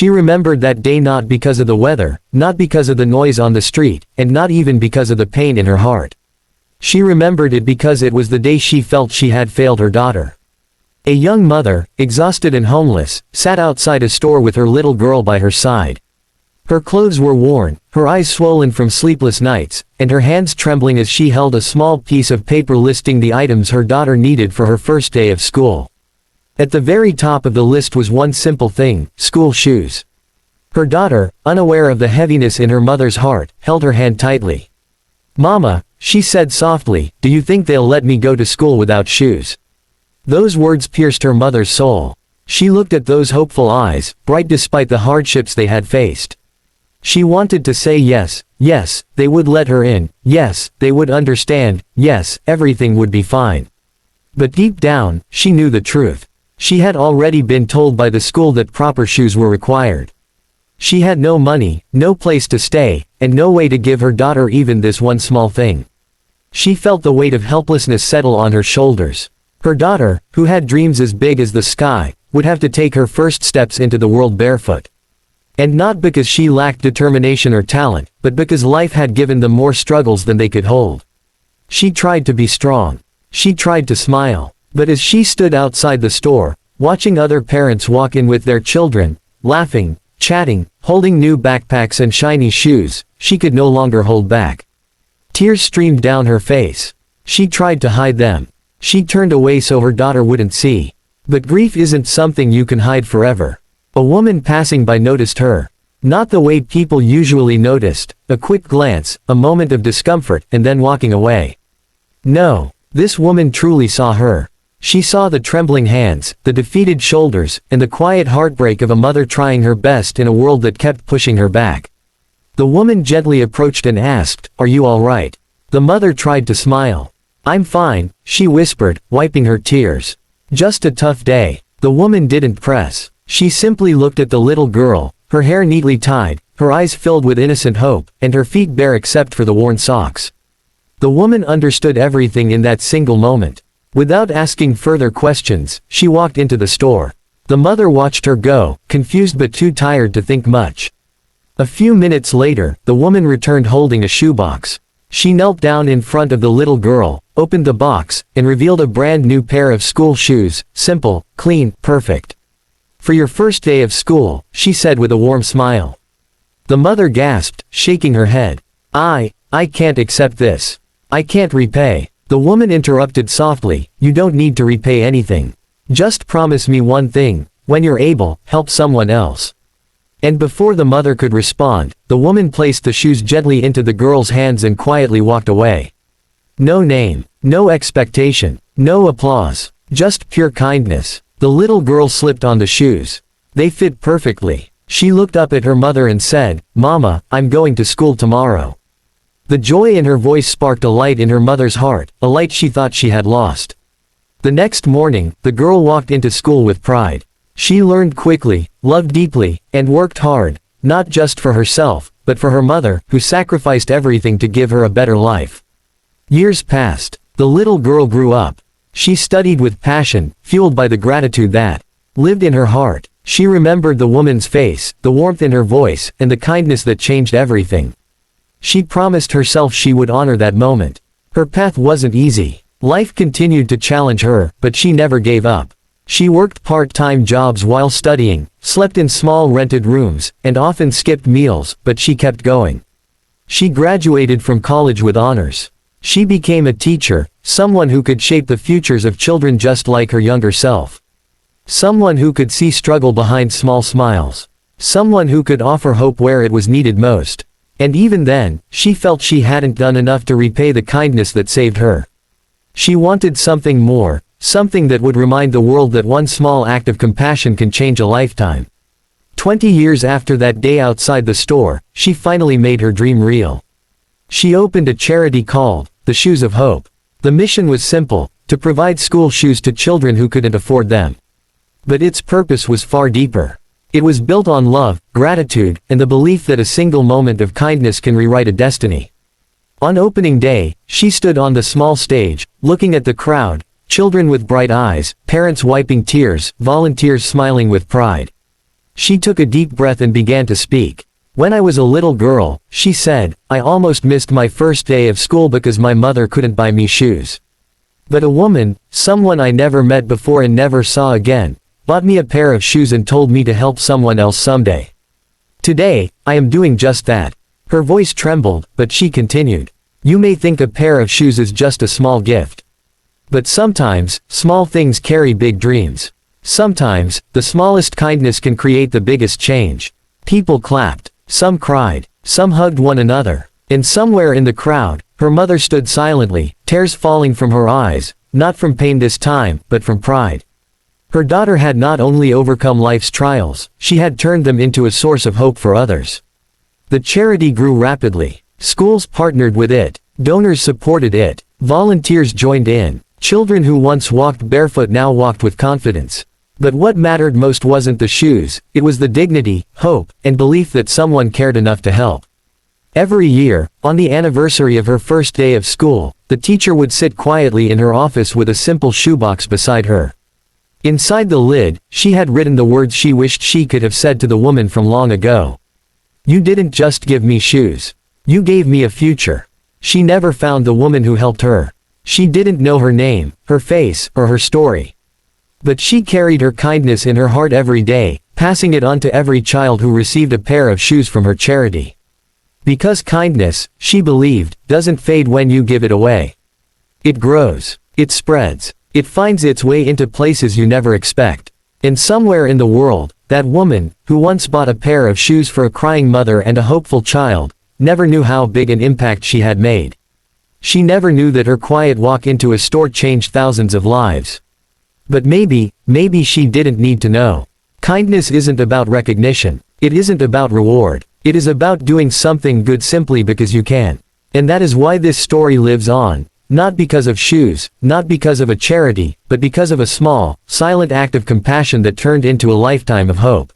She remembered that day not because of the weather, not because of the noise on the street, and not even because of the pain in her heart. She remembered it because it was the day she felt she had failed her daughter. A young mother, exhausted and homeless, sat outside a store with her little girl by her side. Her clothes were worn, her eyes swollen from sleepless nights, and her hands trembling as she held a small piece of paper listing the items her daughter needed for her first day of school. At the very top of the list was one simple thing: school shoes. Her daughter, unaware of the heaviness in her mother's heart, held her hand tightly. "Mama," she said softly, "do you think they'll let me go to school without shoes?" Those words pierced her mother's soul. She looked at those hopeful eyes, bright despite the hardships they had faced. She wanted to say yes, yes, they would let her in, yes, they would understand, yes, everything would be fine. But deep down, she knew the truth. She had already been told by the school that proper shoes were required. She had no money, no place to stay, and no way to give her daughter even this one small thing. She felt the weight of helplessness settle on her shoulders. Her daughter, who had dreams as big as the sky, would have to take her first steps into the world barefoot. And not because she lacked determination or talent, but because life had given them more struggles than they could hold. She tried to be strong. She tried to smile. But as she stood outside the store, watching other parents walk in with their children, laughing, chatting, holding new backpacks and shiny shoes, she could no longer hold back. Tears streamed down her face. She tried to hide them. She turned away so her daughter wouldn't see. But grief isn't something you can hide forever. A woman passing by noticed her. Not the way people usually noticed, a quick glance, a moment of discomfort, and then walking away. No, this woman truly saw her. She saw the trembling hands, the defeated shoulders, and the quiet heartbreak of a mother trying her best in a world that kept pushing her back. The woman gently approached and asked, "Are you all right?" The mother tried to smile. "I'm fine," she whispered, wiping her tears. "Just a tough day." The woman didn't press. She simply looked at the little girl, her hair neatly tied, her eyes filled with innocent hope, and her feet bare except for the worn socks. The woman understood everything in that single moment. Without asking further questions, she walked into the store. The mother watched her go, confused but too tired to think much. A few minutes later, the woman returned holding a shoebox. She knelt down in front of the little girl, opened the box, and revealed a brand new pair of school shoes, simple, clean, perfect. "For your first day of school," she said with a warm smile. The mother gasped, shaking her head. I can't accept this. I can't repay." The woman interrupted softly, "You don't need to repay anything. Just promise me one thing: when you're able, help someone else." And before the mother could respond, the woman placed the shoes gently into the girl's hands and quietly walked away. No name, no expectation, no applause, just pure kindness. The little girl slipped on the shoes. They fit perfectly. She looked up at her mother and said, "Mama, I'm going to school tomorrow." The joy in her voice sparked a light in her mother's heart, a light she thought she had lost. The next morning, the girl walked into school with pride. She learned quickly, loved deeply, and worked hard, not just for herself, but for her mother, who sacrificed everything to give her a better life. Years passed. The little girl grew up. She studied with passion, fueled by the gratitude that lived in her heart. She remembered the woman's face, the warmth in her voice, and the kindness that changed everything. She promised herself she would honor that moment. Her path wasn't easy. Life continued to challenge her, but she never gave up. She worked part-time jobs while studying, slept in small rented rooms, and often skipped meals, but she kept going. She graduated from college with honors. She became a teacher, someone who could shape the futures of children just like her younger self. Someone who could see struggle behind small smiles. Someone who could offer hope where it was needed most. And even then, she felt she hadn't done enough to repay the kindness that saved her. She wanted something more, something that would remind the world that one small act of compassion can change a lifetime. 20 years after that day outside the store, she finally made her dream real. She opened a charity called the Shoes of Hope. The mission was simple: to provide school shoes to children who couldn't afford them. But its purpose was far deeper. It was built on love, gratitude, and the belief that a single moment of kindness can rewrite a destiny. On opening day, she stood on the small stage, looking at the crowd, children with bright eyes, parents wiping tears, volunteers smiling with pride. She took a deep breath and began to speak. "When I was a little girl," she said, "I almost missed my first day of school because my mother couldn't buy me shoes. But a woman, someone I never met before and never saw again, bought me a pair of shoes and told me to help someone else someday. Today, I am doing just that." Her voice trembled, but she continued. "You may think a pair of shoes is just a small gift. But sometimes, small things carry big dreams. Sometimes, the smallest kindness can create the biggest change." People clapped. Some cried. Some hugged one another. And somewhere in the crowd, her mother stood silently, tears falling from her eyes, not from pain this time, but from pride. Her daughter had not only overcome life's trials, she had turned them into a source of hope for others. The charity grew rapidly. Schools partnered with it. Donors supported it. Volunteers joined in. Children who once walked barefoot now walked with confidence. But what mattered most wasn't the shoes, it was the dignity, hope, and belief that someone cared enough to help. Every year, on the anniversary of her first day of school, the teacher would sit quietly in her office with a simple shoebox beside her. Inside the lid, she had written the words she wished she could have said to the woman from long ago. "You didn't just give me shoes. You gave me a future." She never found the woman who helped her. She didn't know her name, her face, or her story. But she carried her kindness in her heart every day, passing it on to every child who received a pair of shoes from her charity. Because kindness, she believed, doesn't fade when you give it away. It grows. It spreads. It finds its way into places you never expect. And somewhere in the world, that woman, who once bought a pair of shoes for a crying mother and a hopeful child, never knew how big an impact she had made. She never knew that her quiet walk into a store changed thousands of lives. But maybe she didn't need to know. Kindness isn't about recognition. It isn't about reward. It is about doing something good simply because you can. And that is why this story lives on, not because of shoes, not because of a charity, but because of a small, silent act of compassion that turned into a lifetime of hope.